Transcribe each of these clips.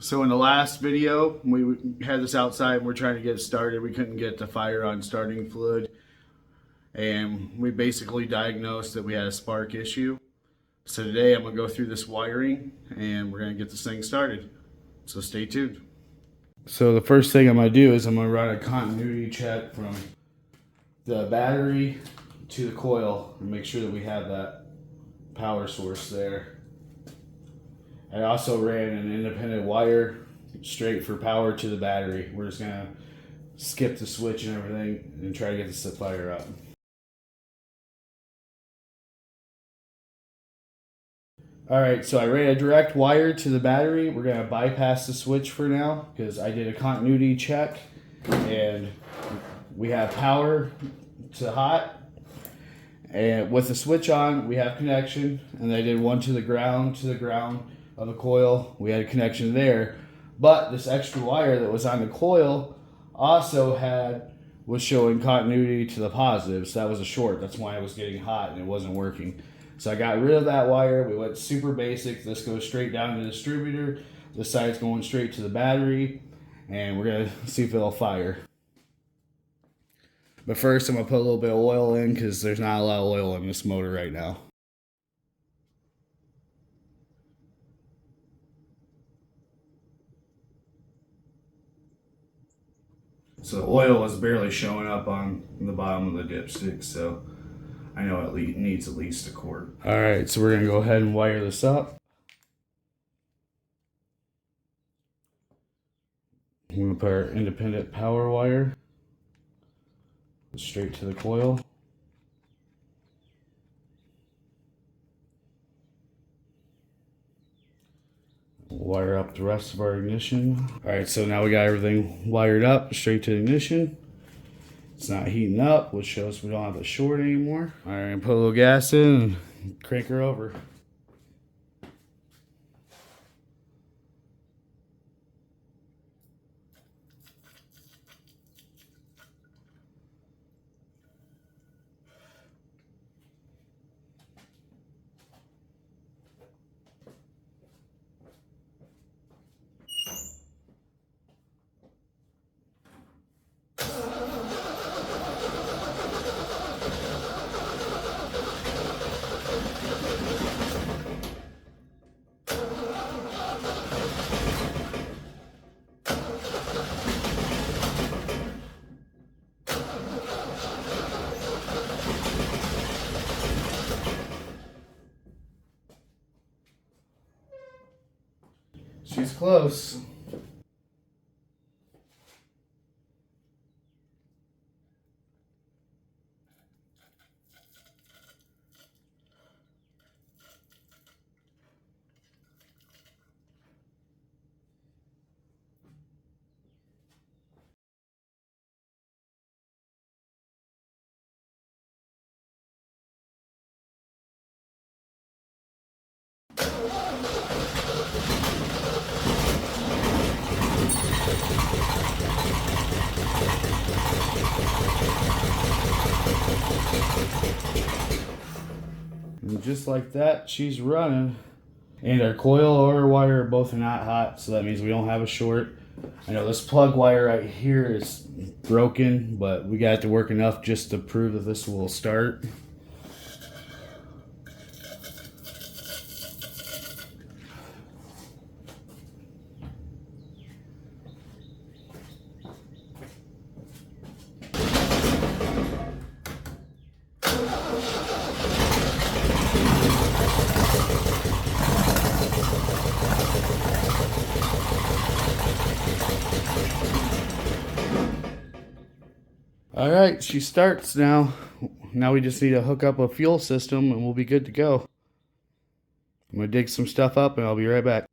So in the last video, we had this outside and we're trying to get it started. We couldn't get the fire on starting fluid. And we basically diagnosed that we had a spark issue. So today I'm gonna go through this wiring and we're gonna get this thing started. So stay tuned. So the first thing I'm gonna do is I'm gonna run a continuity check from the battery to the coil and make sure that we have that power source there. I also ran an independent wire straight for power to the battery. We're just gonna skip the switch and everything and try to get this to fire up. Alright, so I ran a direct wire to the battery. We're gonna bypass the switch for now because I did a continuity check and we have power to hot. And with the switch on, we have connection, and I did one to the ground of the coil. We had a connection there, but this extra wire that was on the coil also was showing continuity to the positive, so that was a short. That's why it was getting hot and it wasn't working. So I got rid of that wire. We went super basic. This goes straight down to the distributor. This side's going straight to the battery, and we're gonna see if it'll fire. But first, I'm gonna put a little bit of oil in because there's not a lot of oil in this motor right now. So the oil is barely showing up on the bottom of the dipstick, so I know it needs at least a quart. All right, so we're gonna go ahead and wire this up. I'm gonna put our independent power wire straight to the coil. Wire up the rest of our ignition. All right, so now we got everything wired up straight to the ignition. It's not heating up, which shows we don't have a short anymore. All right, put a little gas in and crank her over. She's close. And just like that, she's running. And our coil or wire both are not hot, so that means we don't have a short. I know this plug wire right here is broken, but we got it to work enough just to prove that this will start. All right, she starts now. Now we just need to hook up a fuel system and we'll be good to go. I'm gonna dig some stuff up and I'll be right back.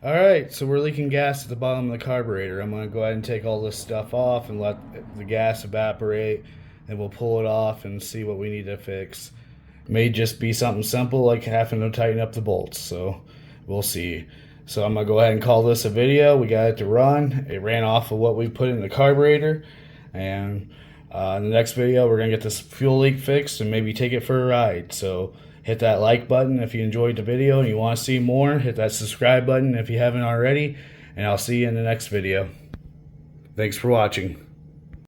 Alright, so we're leaking gas at the bottom of the carburetor. I'm going to go ahead and take all this stuff off and let the gas evaporate, and we'll pull it off and see what we need to fix. It may just be something simple like having to tighten up the bolts, so we'll see. So I'm going to go ahead and call this a video. We got it to run. It ran off of what we put in the carburetor, and in the next video we're going to get this fuel leak fixed and maybe take it for a ride. So hit that like button if you enjoyed the video and you want to see more. Hit that subscribe button if you haven't already, and I'll see you in the next video. Thanks for watching.